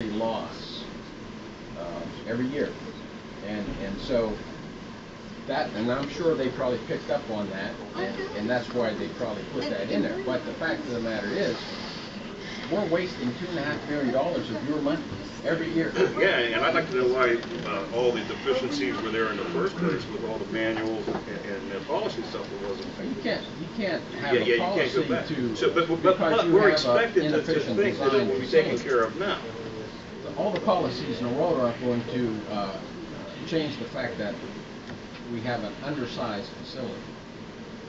loss every year, and so that, and I'm sure they probably picked up on that, and that's why they probably put that in there. But the fact of the matter is, we're wasting $2.5 million of your money every year. Yeah, and I'd like to know why all the deficiencies were there in the first place with all the manuals and the policy stuff that wasn't. You can't have a policy to. So, but we're expected to think that it will be taken care of now. All the policies in the world aren't going to change the fact that we have an undersized facility.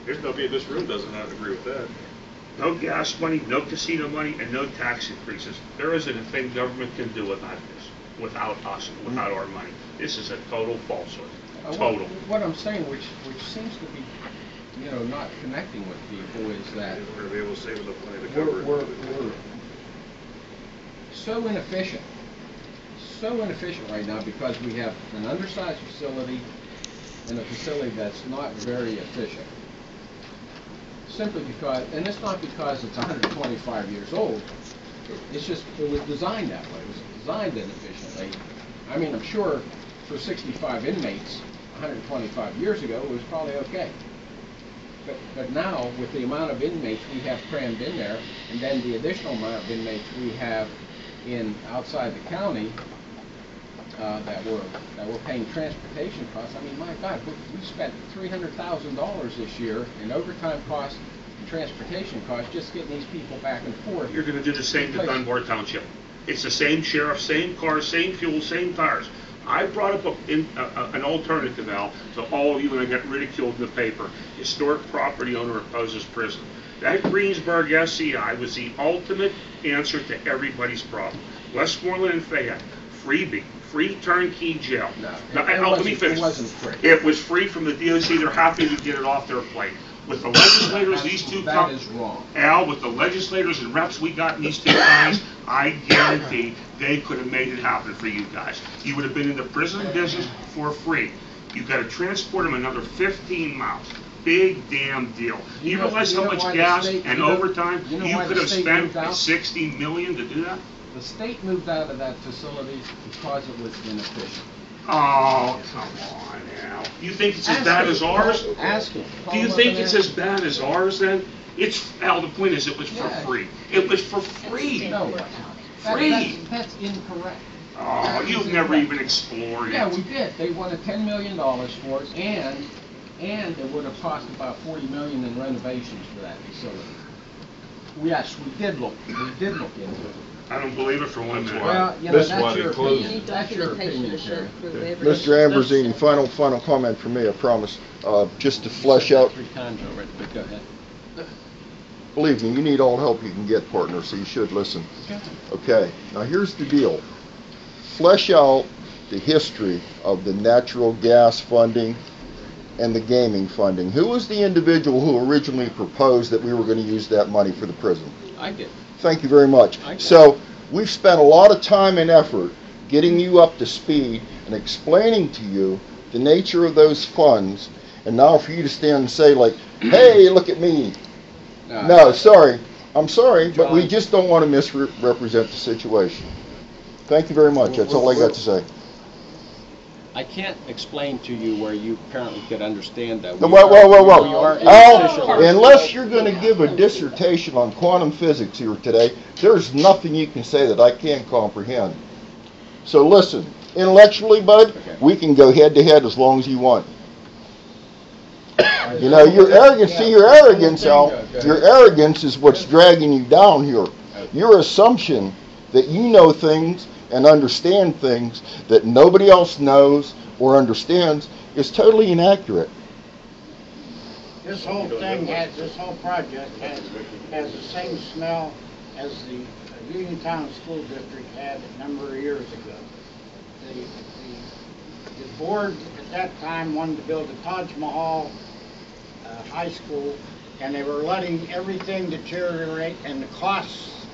There's nobody in this room doesn't have to agree with that. No gas money, no casino money, and no tax increases. There isn't a thing government can do about this, without us, without our money. This is a total falsehood. Total. What I'm saying, which seems to be, not connecting with people, is that we're going to be able to save enough money to cover we're so inefficient right now because we have an undersized facility and a facility that's not very efficient. Simply because, and it's not because it's 125 years old, it's just it was designed that way. It was designed inefficiently. I mean, I'm sure for 65 inmates 125 years ago it was probably okay. But now, with the amount of inmates we have crammed in there, and then the additional amount of inmates we have outside the county that we're paying transportation costs. I mean, my God, we spent $300,000 this year in overtime costs and transportation costs just getting these people back and forth. You're going to do the same to Dunbar Township. It's the same sheriff, same cars, same fuel, same tires. I brought up an alternative now to all of you when I got ridiculed in the paper. Historic property owner opposes prison. That Greensburg SCI was the ultimate answer to everybody's problem. Westmoreland and Fayette, free turnkey jail. Let me finish. It wasn't free. It was free from the DOC. They're happy to get it off their plate. With the legislators, these two that is wrong. Al, with the legislators and reps we got in these two counties, I guarantee they could have made it happen for you guys. You would have been in the prison business for free. You got to transport them another 15 miles. Big damn deal. You realize how much gas and overtime you could have spent $60 million to do that? The state moved out of that facility because it was inefficient. Oh, come on now. You think it's as bad as ours? Ask him. Do you think it's as bad as ours then? Al, the point is it was for free. It was for free. No, free. That's incorrect. Oh, you've never even explored it. Yeah, we did. They wanted $10 million for it, and it would have cost about $40 million in renovations for that facility. Yes, we did look into it. I don't believe it for 1 minute. Well, that's your opinion. That's your opinion, Jerry. Mr. Ambrosini, final comment from me, I promise. Just to flesh out. 3 times already, but go ahead. Believe me, you need all help you can get, partner, so you should listen. Okay, now here's the deal. Flesh out the history of the natural gas funding and the gaming funding. Who was the individual who originally proposed that we were going to use that money for the prison? I did. Thank you very much. So we've spent a lot of time and effort getting you up to speed and explaining to you the nature of those funds, and now for you to stand and say like, hey, look at me. No, sorry. I'm sorry, but we just don't want to misrepresent the situation. Thank you very much. That's all I got to say. I can't explain to you where you apparently could understand that. Whoa. Al, unless you're going to give a dissertation on quantum physics here today, there's nothing you can say that I can't comprehend. So listen, intellectually, bud, we can go head to head as long as you want. You know, your arrogance, Al, your arrogance is what's dragging you down here. Your assumption that you know things and understand things that nobody else knows or understands is totally inaccurate. This whole project has the same smell as the Uniontown School District had a number of years ago. The board at that time wanted to build a Taj Mahal high school, and they were letting everything deteriorate and the costs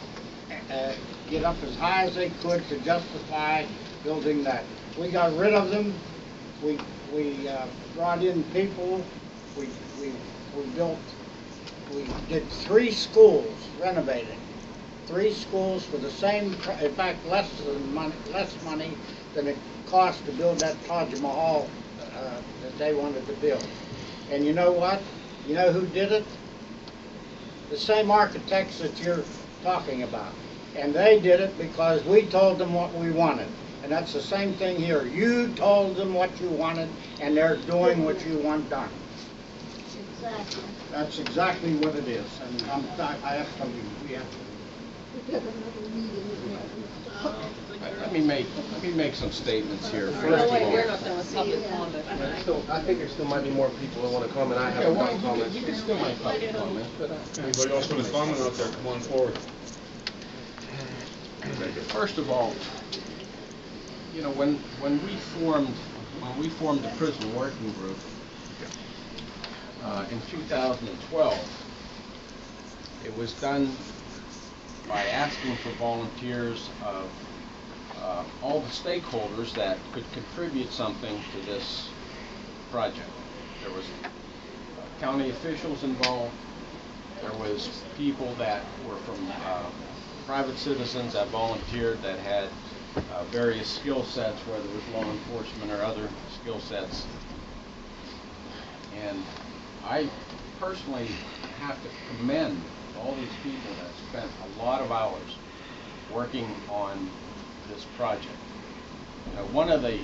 get up as high as they could to justify building that. We got rid of them. We brought in people. We did 3 schools renovating. 3 schools for the same, in fact, less money than it cost to build that Taj Mahal that they wanted to build. And you know what? You know who did it? The same architects that you're talking about. And they did it because we told them what we wanted. And that's the same thing here. You told them what you wanted, and they're doing what you want done. Exactly. That's exactly what it is. And I have to leave. We have to. We have another meeting. Let me make some statements here. No, First of wait, all, we're not done with public comment. I think there still might be more people that want to comment. I okay, have well, no comments. you can still make public comments, but Anybody else with a comment out there, come on forward. first of all, you know, when we formed the prison working group in 2012, it was done by asking for volunteers of all the stakeholders that could contribute something to this project. There was county officials involved. There was people that were from private citizens that volunteered that had various skill sets, whether it was law enforcement or other skill sets. And I personally have to commend all these people that spent a lot of hours working on this project. You know, one of the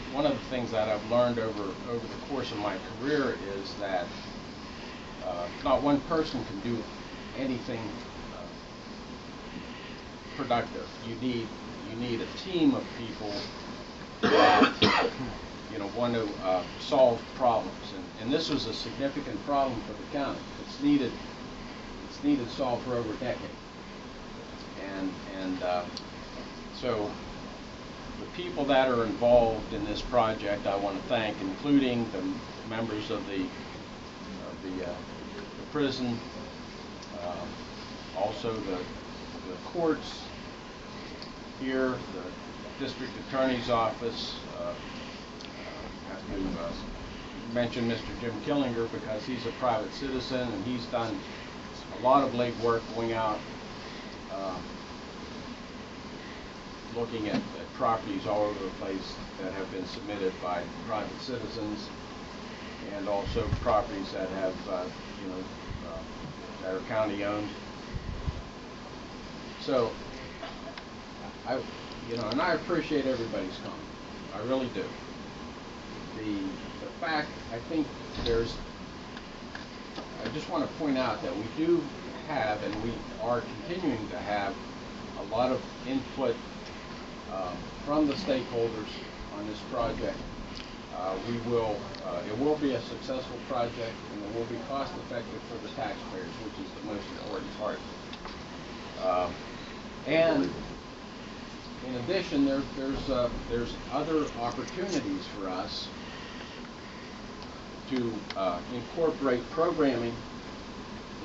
things that I've learned over the course of my career is that not one person can do anything productive. You need a team of people that want to solve problems, and this was a significant problem for the county. It's needed solved for over a decade, and so the people that are involved in this project, I want to thank, including the members of the prison, also the courts here, the district attorney's office. I have to mention Mr. Jim Killinger because he's a private citizen and he's done a lot of legwork going out looking at properties all over the place that have been submitted by private citizens, and also properties that have, that are county owned. So, and I appreciate everybody's comment. I really do. The fact, I think I just want to point out that we do have, and we are continuing to have, a lot of input from the stakeholders on this project. It will be a successful project, and it will be cost effective for the taxpayers, which is the most important part. And in addition, there's other opportunities for us to incorporate programming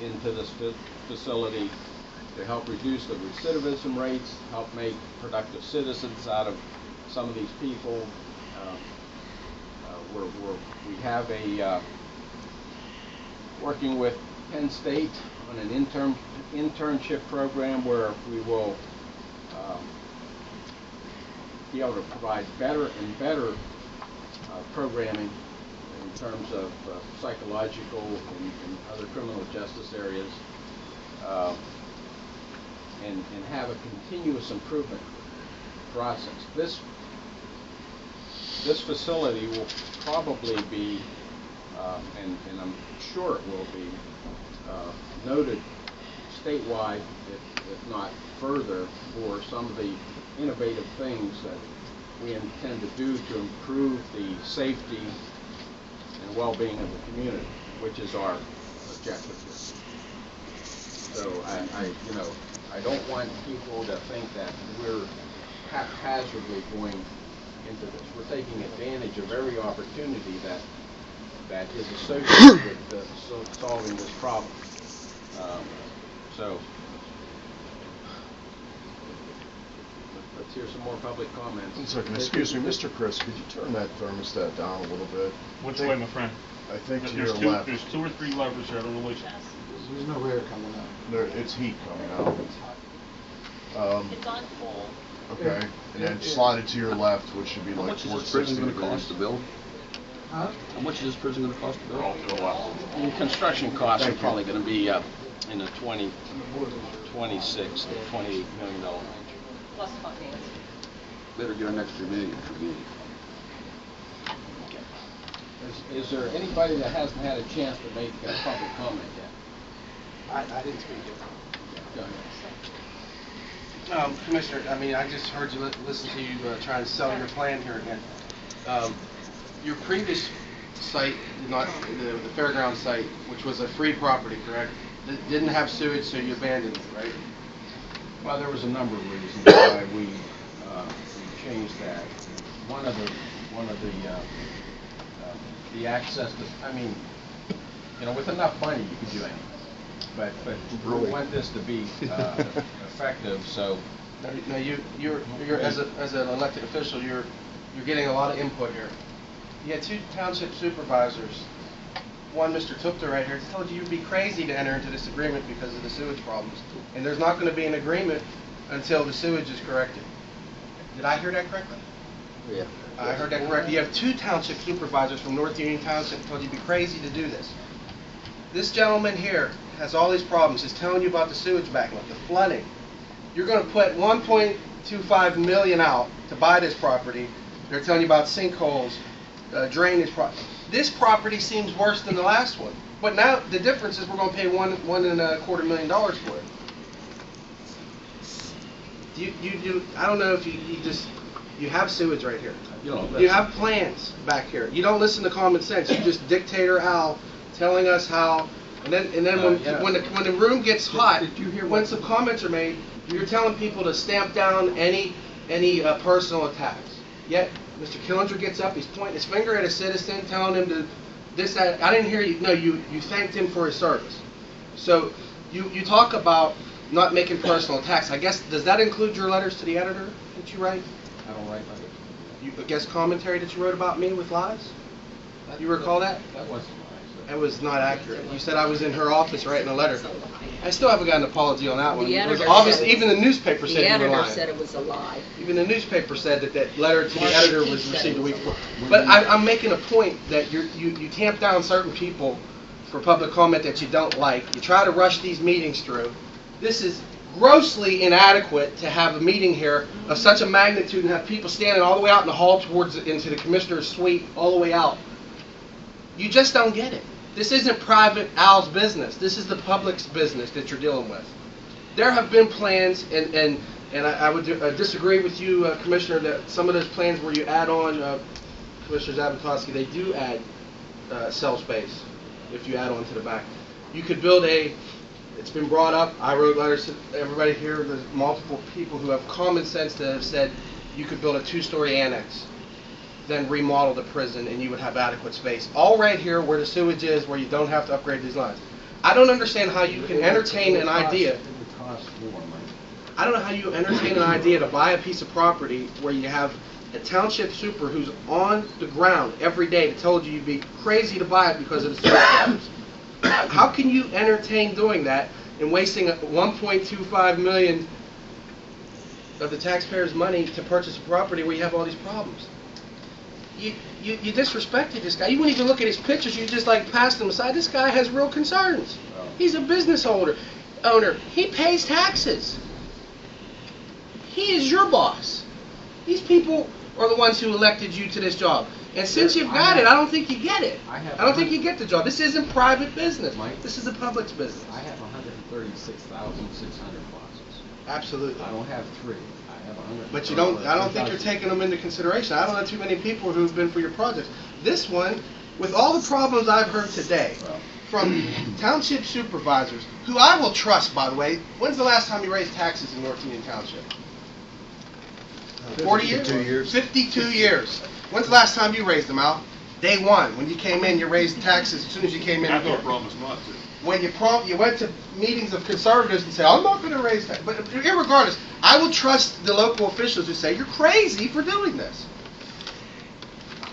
into this facility to help reduce the recidivism rates, help make productive citizens out of some of these people. We have working with Penn State on an internship program where we will be able to provide better and better programming in terms of psychological and other criminal justice areas, and have a continuous improvement process. This facility will probably be, and I'm sure it will be, noted statewide, if not further, for some of the innovative things that we intend to do to improve the safety and well-being of the community, which is our objective here. So I don't want people to think that we're haphazardly going into this. We're taking advantage of every opportunity that is associated with solving this problem. So let's hear some more public comments. One second, excuse me, Mr. Chris, could you turn that thermostat down a little bit? Which way, my friend? I think to There's your left. There's 2 or 3 levers here. I don't know which. There's no air coming out. It's heat coming out. It's on full. Okay, and then slide it to your left, which should be How like much is towards this prison 60 gonna degrees. cost to build? Huh? How much is this prison gonna cost to build? All to the left. And construction costs are Thank you. probably gonna be, in the 26 to $28 million range. Plus financing. Better get an extra million for me. Is there anybody that hasn't had a chance to make public comment yet? I didn't speak yet. Go ahead. Commissioner, I mean, I just heard you listen to you try and sell your plan here again. Your previous site, not the fairground site, which was a free property, correct? Didn't have sewage, so you abandoned it, right? Well, there was a number of reasons why we changed that. One of the access to, I mean, you know, with enough money you could do anything. But we want this to be effective, so. Now you're as an elected official, you're getting a lot of input here. You had two township supervisors. One, Mr. Tupter right here, told you you'd be crazy to enter into this agreement because of the sewage problems. And there's not going to be an agreement until the sewage is corrected. Did I hear that correctly? Yeah. I heard that correctly. You have two township supervisors from North Union Township told you'd be crazy to do this. This gentleman here has all these problems. He's telling you about the sewage backing up, the flooding. You're going to put $1.25 million out to buy this property. They're telling you about sinkholes, drainage. This property seems worse than the last one. But now the difference is we're going to pay $1.25 million for it. I don't know if you have sewage right here. You have plans back here. You don't listen to common sense. You just dictator Al telling us how. And then when the room gets hot, when some comments are made, you're telling people to stamp down any personal attacks. Yet Mr. Killinger gets up, he's pointing his finger at a citizen, telling him to this, that. I didn't hear you. No, you thanked him for his service. So you talk about not making personal attacks. I guess, does that include your letters to the editor that you write? I don't write letters. I guess commentary that you wrote about me with lies? You recall that? That wasn't nice. That was not accurate. You said I was in her office writing a letter. I still haven't gotten an apology on that one. The It was editor obvious. said- Even the newspaper said The you were editor lying. said it was a lie. Even the newspaper said that letter to the editor was received a week before. When But we- I'm making a point that you tamp down certain people for public comment that you don't like. You try to rush these meetings through. This is grossly inadequate to have a meeting here of such a magnitude and have people standing all the way out in the hall into the commissioner's suite, all the way out. You just don't get it. This isn't private Al's business. This is the public's business that you're dealing with. There have been plans, and I would disagree with you, Commissioner, that some of those plans where you add on, Commissioner Zabatoski, they do add cell space if you add on to the back. You could build it's been brought up, I wrote letters to everybody here, there's multiple people who have common sense that have said you could build a 2-story annex, then remodel the prison and you would have adequate space. All right here where the sewage is, where you don't have to upgrade these lines. I don't understand how you can entertain an idea. It would cost more money. I don't know how you entertain an idea to buy a piece of property where you have a township super who's on the ground every day that told you you'd be crazy to buy it because of the sewage problems. How can you entertain doing that and wasting $1.25 million of the taxpayers' money to purchase a property where you have all these problems? You disrespected this guy. You wouldn't even look at his pictures. You just like passed him aside. This guy has real concerns. He's a business owner. He pays taxes. He is your boss. These people are the ones who elected you to this job. And since you've got it, I don't think you get it. I don't think you get the job. This isn't private business. Mike? This is the public's business. I have 136,600 boxes. Absolutely. I don't have 3. I have 100. But I don't think you're taking them into consideration. I don't know too many people who've been for your projects. This one, with all the problems I've heard today, from township supervisors, who I will trust, by the way. When's the last time you raised taxes in North Union Township? 40 years? 52 years. 52 years. When's the last time you raised them, Al? Day one. When you came in, you raised taxes as soon as you came in the door. promise not to. When you went to meetings of conservatives and said, I'm not going to raise taxes. But irregardless, I will trust the local officials who say, you're crazy for doing this.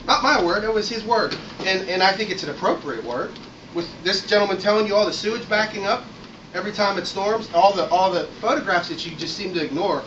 Not my word, that was his word. And I think it's an appropriate word. With this gentleman telling you all the sewage backing up, every time it storms. All the photographs that you just seem to ignore